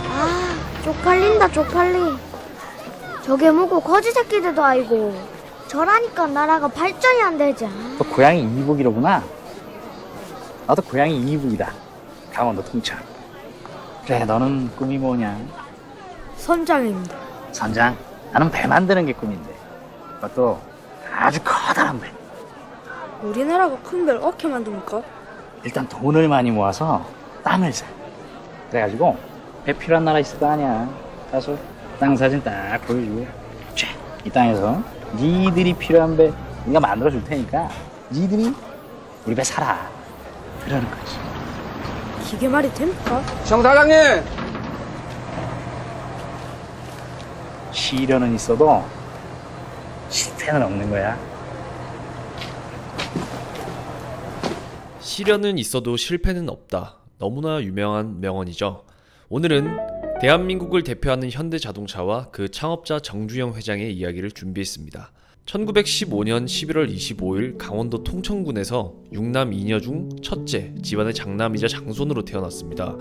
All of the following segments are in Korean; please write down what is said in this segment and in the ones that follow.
아, 쪽팔린다 쪽팔리. 저게 뭐고 거지 새끼들도 아니고 저라니까 나라가 발전이 안 되지. 또 고향이 이북이로구나. 나도 고향이 이북이다. 강원도 통천. 그래, 너는 꿈이 뭐냐? 선장입니다. 선장? 나는 배 만드는 게 꿈인데. 그것도 아주 커다란 배. 우리나라가 큰 배를 어떻게 만듭니까? 일단 돈을 많이 모아서 땅을 사. 그래가지고 배 필요한 나라 있을 거 아니야. 가서 땅 사진 딱 보여주고, 이 땅에서 니들이 필요한 배 우리가 만들어 줄 테니까 니들이 우리 배 사라. 그러는 거지. 기계 말이 됩니까? 정 사장님! 시련은 있어도 실패는 없는 거야. 시련은 있어도 실패는 없다. 너무나 유명한 명언이죠. 오늘은 대한민국을 대표하는 현대자동차와 그 창업자 정주영 회장의 이야기를 준비했습니다. 1915년 11월 25일 강원도 통천군에서 6남 2녀 중 첫째, 집안의 장남이자 장손으로 태어났습니다.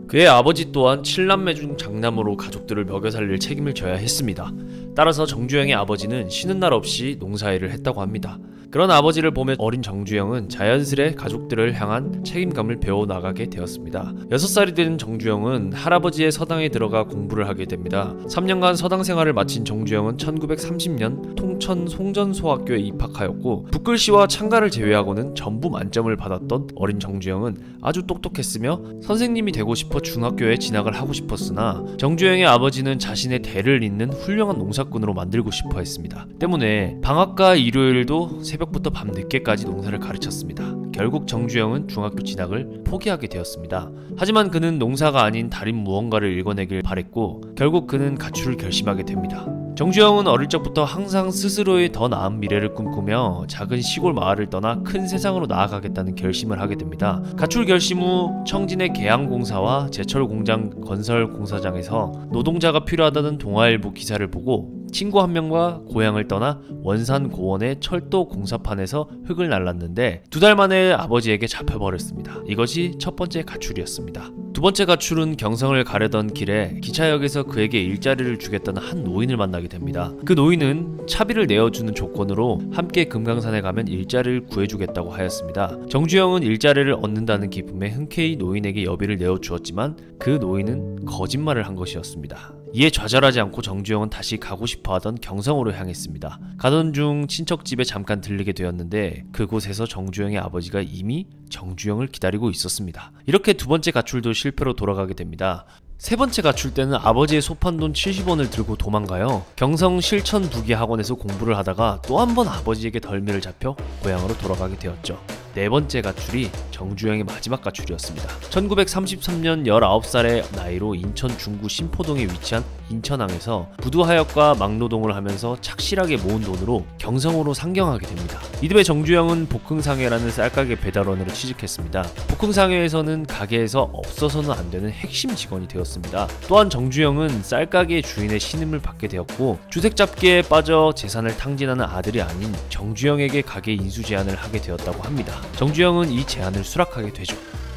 그의 아버지 또한 7남매 중 장남으로 가족들을 먹여 살릴 책임을 져야 했습니다. 따라서 정주영의 아버지는 쉬는 날 없이 농사일을 했다고 합니다. 그런 아버지를 보며 어린 정주영은 자연스레 가족들을 향한 책임감을 배워나가게 되었습니다. 6살이 된 정주영은 할아버지의 서당에 들어가 공부를 하게 됩니다. 3년간 서당 생활을 마친 정주영은 1930년 통천 송전소학교에 입학하였고, 붓글씨와 창가를 제외하고는 전부 만점을 받았던 어린 정주영은 아주 똑똑했으며 선생님이 되고 싶어 중학교에 진학을 하고 싶었으나 정주영의 아버지는 자신의 대를 잇는 훌륭한 농사꾼으로 만들고 싶어 했습니다. 때문에 방학과 일요일도 새벽부터 밤 늦게까지 농사를 가르쳤습니다. 결국 정주영은 중학교 진학을 포기하게 되었습니다. 하지만 그는 농사가 아닌 다른 무언가를 읽어내길 바랬고, 결국 그는 가출을 결심하게 됩니다. 정주영은 어릴 적부터 항상 스스로의 더 나은 미래를 꿈꾸며 작은 시골 마을을 떠나 큰 세상으로 나아가겠다는 결심을 하게 됩니다. 가출 결심 후 청진의 계양공사와 제철공장 건설공사장에서 노동자가 필요하다는 동아일보 기사를 보고 친구 한 명과 고향을 떠나 원산 고원의 철도 공사판에서 흙을 날랐는데 2달 만에 아버지에게 잡혀버렸습니다. 이것이 첫 번째 가출이었습니다. 두 번째 가출은 경성을 가려던 길에 기차역에서 그에게 일자리를 주겠다는 한 노인을 만나게 됩니다. 그 노인은 차비를 내어주는 조건으로 함께 금강산에 가면 일자리를 구해주겠다고 하였습니다. 정주영은 일자리를 얻는다는 기쁨에 흔쾌히 노인에게 여비를 내어주었지만 그 노인은 거짓말을 한 것이었습니다. 이에 좌절하지 않고 정주영은 다시 가고 싶어하던 경성으로 향했습니다. 가던 중 친척집에 잠깐 들르게 되었는데 그곳에서 정주영의 아버지가 이미 정주영을 기다리고 있었습니다. 이렇게 두 번째 가출도 실패로 돌아가게 됩니다. 세 번째 가출 때는 아버지의 소판돈 70원을 들고 도망가요. 경성 실천부기학원에서 공부를 하다가 또 한 번 아버지에게 덜미를 잡혀 고향으로 돌아가게 되었죠. 네 번째 가출이 정주영의 마지막 가출이었습니다. 1933년 19살의 나이로 인천 중구 신포동에 위치한 인천항에서 부두하역과 막노동을 하면서 착실하게 모은 돈으로 경성으로 상경하게 됩니다. 이듬해 정주영은 복흥상회라는 쌀가게 배달원으로 취직했습니다. 복흥상회에서는 가게에서 없어서는 안 되는 핵심 직원이 되었습니다. 또한 정주영은 쌀가게 주인의 신임을 받게 되었고, 주색잡기에 빠져 재산을 탕진하는 아들이 아닌 정주영에게 가게 인수 제안을 하게 되었다고 합니다. 정주영은 이 제안을 수락하게 되죠.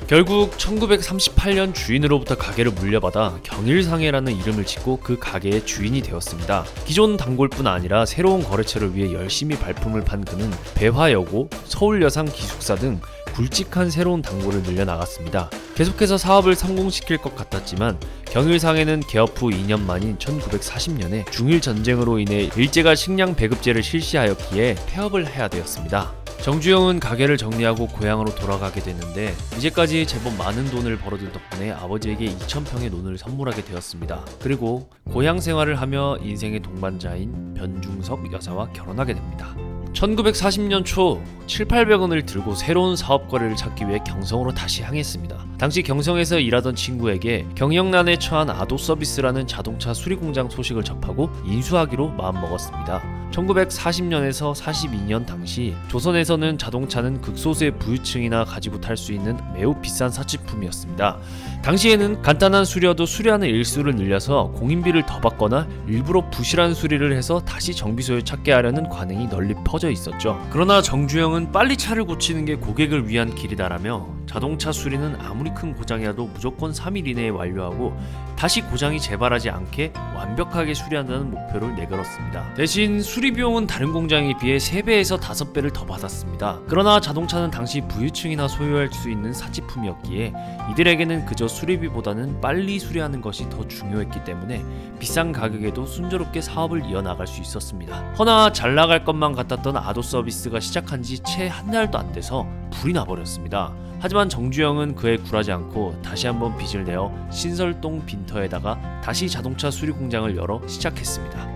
결국 1938년 주인으로부터 가게를 물려받아 경일상회라는 이름을 짓고 그 가게의 주인이 되었습니다. 기존 단골뿐 아니라 새로운 거래처를 위해 열심히 발품을 판 그는 배화여고, 서울여상 기숙사 등 굵직한 새로운 단골을 늘려나갔습니다. 계속해서 사업을 성공시킬 것 같았지만 경일상회는 개업 후 2년 만인 1940년에 중일전쟁으로 인해 일제가 식량 배급제를 실시하였기에 폐업을 해야 되었습니다. 정주영은 가게를 정리하고 고향으로 돌아가게 됐는데 이제까지 제법 많은 돈을 벌어둔 덕분에 아버지에게 2,000평의 논을 선물하게 되었습니다. 그리고 고향 생활을 하며 인생의 동반자인 변중석 여사와 결혼하게 됩니다. 1940년 초 7,800원을 들고 새로운 사업거래를 찾기 위해 경성으로 다시 향했습니다. 당시 경성에서 일하던 친구에게 경영난에 처한 아도서비스라는 자동차 수리공장 소식을 접하고 인수하기로 마음먹었습니다. 1940년에서 42년 당시 조선에서는 자동차는 극소수의 부유층이나 가지고 탈 수 있는 매우 비싼 사치품이었습니다. 당시에는 간단한 수리여도 수리하는 일수를 늘려서 공인비를 더 받거나 일부러 부실한 수리를 해서 다시 정비소에 찾게 하려는 관행이 널리 퍼져 있었죠. 그러나 정주영은 빨리 차를 고치는 게 고객을 위한 길이다라며 자동차 수리는 아무리 큰 고장이라도 무조건 3일 이내에 완료하고 다시 고장이 재발하지 않게 완벽하게 수리한다는 목표를 내걸었습니다. 대신 수리 비용은 다른 공장에 비해 3배에서 5배를 더 받았습니다. 그러나 자동차는 당시 부유층이나 소유할 수 있는 사치품이었기에 이들에게는 그저 수리비보다는 빨리 수리하는 것이 더 중요했기 때문에 비싼 가격에도 순조롭게 사업을 이어나갈 수 있었습니다. 허나 잘 나갈 것만 같았던 아도 서비스가 시작한 지 채 한 달도 안 돼서 불이 나버렸습니다. 하지만 정주영은 그에 굴하지 않고 다시 한번 빚을 내어 신설동 빈터에다가 다시 자동차 수리 공장을 열어 시작했습니다.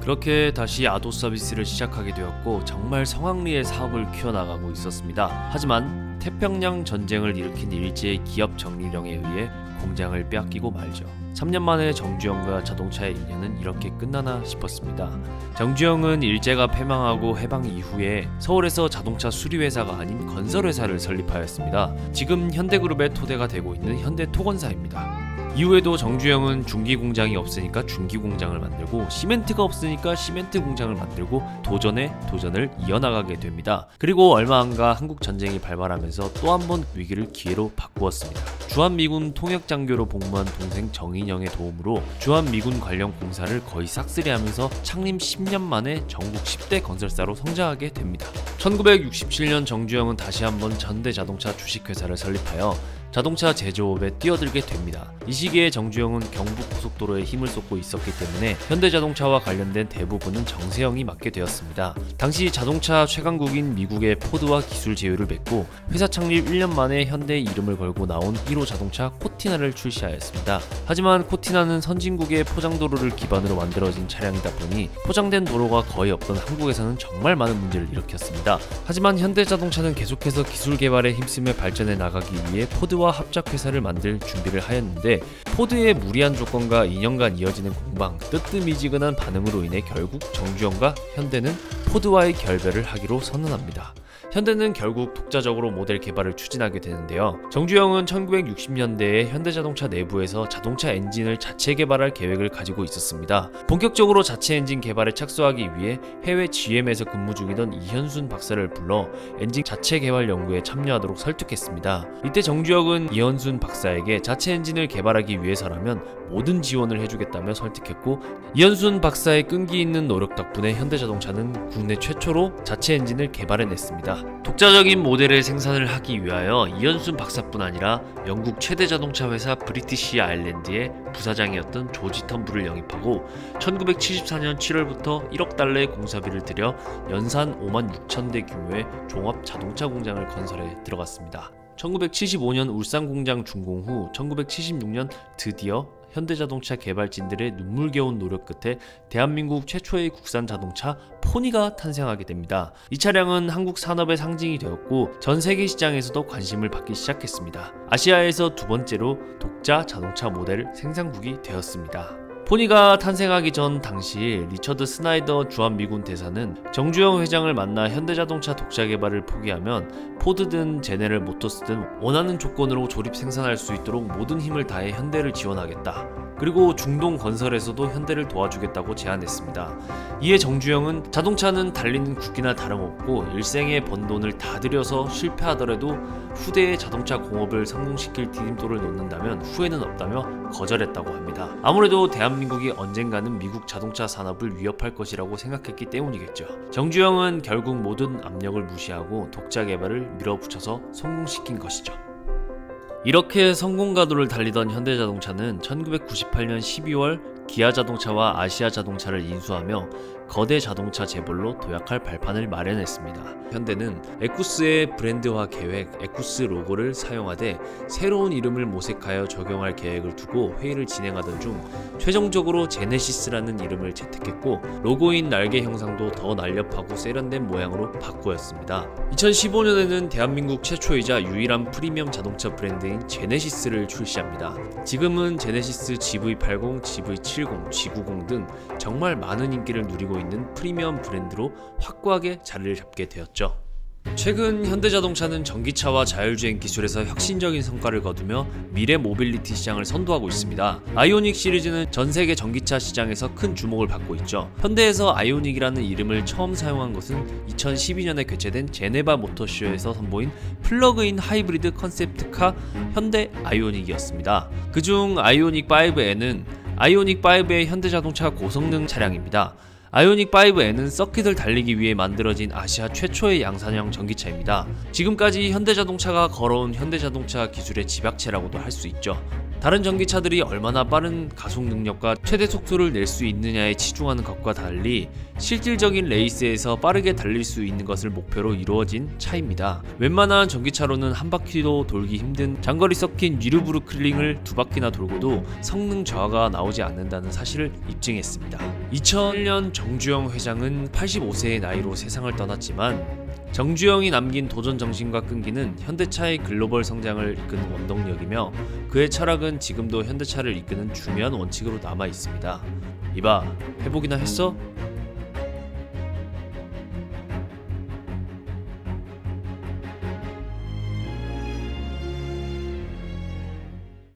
그렇게 다시 아도 서비스를 시작하게 되었고 정말 성황리에 사업을 키워나가고 있었습니다. 하지만 태평양 전쟁을 일으킨 일제의 기업 정리령에 의해 공장을 빼앗기고 말죠. 3년 만에 정주영과 자동차의 인연은 이렇게 끝나나 싶었습니다. 정주영은 일제가 패망하고 해방 이후에 서울에서 자동차 수리회사가 아닌 건설회사를 설립하였습니다. 지금 현대그룹의 토대가 되고 있는 현대토건사입니다. 이후에도 정주영은 중기공장이 없으니까 중기공장을 만들고 시멘트가 없으니까 시멘트 공장을 만들고 도전에 도전을 이어나가게 됩니다. 그리고 얼마 안가 한국전쟁이 발발하면서 또 한 번 위기를 기회로 바꾸었습니다. 주한미군 통역장교로 복무한 동생 정인영의 도움으로 주한미군 관련 공사를 거의 싹쓸이하면서 창립 10년 만에 전국 10대 건설사로 성장하게 됩니다. 1967년 정주영은 다시 한번 현대자동차 주식회사를 설립하여 자동차 제조업에 뛰어들게 됩니다. 이 시기에 정주영은 경부고속도로에 힘을 쏟고 있었기 때문에 현대자동차와 관련된 대부분은 정세영이 맡게 되었습니다. 당시 자동차 최강국인 미국의 포드와 기술 제휴를 맺고 회사 창립 1년 만에 현대 이름을 걸고 나온 1호 자동차 코티나를 출시하였습니다. 하지만 코티나는 선진국의 포장도로를 기반으로 만들어진 차량이다 보니 포장된 도로가 거의 없던 한국에서는 정말 많은 문제를 일으켰습니다. 하지만 현대자동차는 계속해서 기술 개발에 힘쓰며 발전해 나가기 위해 포드와 합작회사를 만들 준비를 하였는데 포드의 무리한 조건과 2년간 이어지는 공방, 뜨뜻미지근한 반응으로 인해 결국 정주영과 현대는 포드와의 결별을 하기로 선언합니다. 현대는 결국 독자적으로 모델 개발을 추진하게 되는데요. 정주영은 1960년대에 현대자동차 내부에서 자동차 엔진을 자체 개발할 계획을 가지고 있었습니다. 본격적으로 자체 엔진 개발에 착수하기 위해 해외 GM에서 근무 중이던 이현순 박사를 불러 엔진 자체 개발 연구에 참여하도록 설득했습니다. 이때 정주영은 이현순 박사에게 자체 엔진을 개발하기 위해서라면 모든 지원을 해주겠다며 설득했고 이현순 박사의 끈기 있는 노력 덕분에 현대자동차는 국내 최초로 자체 엔진을 개발해냈습니다. 독자적인 모델의 생산을 하기 위하여 이현순 박사뿐 아니라 영국 최대 자동차 회사 브리티시 아일랜드의 부사장이었던 조지 텀블을 영입하고 1974년 7월부터 1억 달러의 공사비를 들여 연산 5만 6천 대 규모의 종합 자동차 공장을 건설해 들어갔습니다. 1975년 울산 공장 준공 후 1976년 드디어 현대자동차 개발진들의 눈물겨운 노력 끝에 대한민국 최초의 국산 자동차 포니가 탄생하게 됩니다. 이 차량은 한국 산업의 상징이 되었고 전 세계 시장에서도 관심을 받기 시작했습니다. 아시아에서 두 번째로 독자 자동차 모델 생산국이 되었습니다. 포니가 탄생하기 전 당시 리처드 스나이더 주한미군 대사는 정주영 회장을 만나 현대자동차 독자 개발을 포기하면 포드든 제네럴 모터스든 원하는 조건으로 조립 생산할 수 있도록 모든 힘을 다해 현대를 지원하겠다. 그리고 중동 건설에서도 현대를 도와주겠다고 제안했습니다. 이에 정주영은 자동차는 달리는 국기나 다름없고 일생에 번 돈을 다 들여서 실패하더라도 후대의 자동차 공업을 성공시킬 디딤돌을 놓는다면 후회는 없다며 거절했다고 합니다. 아무래도 대한민국이 언젠가는 미국 자동차 산업을 위협할 것이라고 생각했기 때문이겠죠. 정주영은 결국 모든 압력을 무시하고 독자 개발을 밀어붙여서 성공시킨 것이죠. 이렇게 성공가도를 달리던 현대자동차는 1998년 12월 기아자동차와 아시아자동차를 인수하며 거대 자동차 재벌로 도약할 발판을 마련했습니다. 현대는 에쿠스의 브랜드화 계획, 에쿠스 로고를 사용하되 새로운 이름을 모색하여 적용할 계획을 두고 회의를 진행하던 중 최종적으로 제네시스라는 이름을 채택했고 로고인 날개 형상도 더 날렵하고 세련된 모양으로 바꾸었습니다. 2015년에는 대한민국 최초이자 유일한 프리미엄 자동차 브랜드인 제네시스를 출시합니다. 지금은 제네시스 GV80, GV70, G90 등 정말 많은 인기를 누리고 있는 프리미엄 브랜드로 확고하게 자리를 잡게 되었죠. 최근 현대자동차는 전기차와 자율주행 기술에서 혁신적인 성과를 거두며 미래 모빌리티 시장을 선도하고 있습니다. 아이오닉 시리즈는 전 세계 전기차 시장에서 큰 주목을 받고 있죠. 현대에서 아이오닉이라는 이름을 처음 사용한 것은 2012년에 개최된 제네바 모터쇼에서 선보인 플러그인 하이브리드 컨셉트카 현대 아이오닉이었습니다. 그중 아이오닉 5N은 아이오닉 5의 현대자동차 고성능 차량입니다. 아이오닉 5N은 서킷을 달리기 위해 만들어진 아시아 최초의 양산형 전기차입니다. 지금까지 현대자동차가 걸어온 현대자동차 기술의 집약체라고도 할 수 있죠. 다른 전기차들이 얼마나 빠른 가속 능력과 최대 속도를 낼 수 있느냐에 치중하는 것과 달리 실질적인 레이스에서 빠르게 달릴 수 있는 것을 목표로 이루어진 차입니다. 웬만한 전기차로는 한 바퀴도 돌기 힘든 장거리 서킷 뉴르부르클링을 두 바퀴나 돌고도 성능 저하가 나오지 않는다는 사실을 입증했습니다. 2001년 정주영 회장은 85세의 나이로 세상을 떠났지만 정주영이 남긴 도전 정신과 끈기는 현대차의 글로벌 성장을 이끄는 원동력이며 그의 철학은 지금도 현대차를 이끄는 중요한 원칙으로 남아 있습니다. 이봐, 해보기나 했어?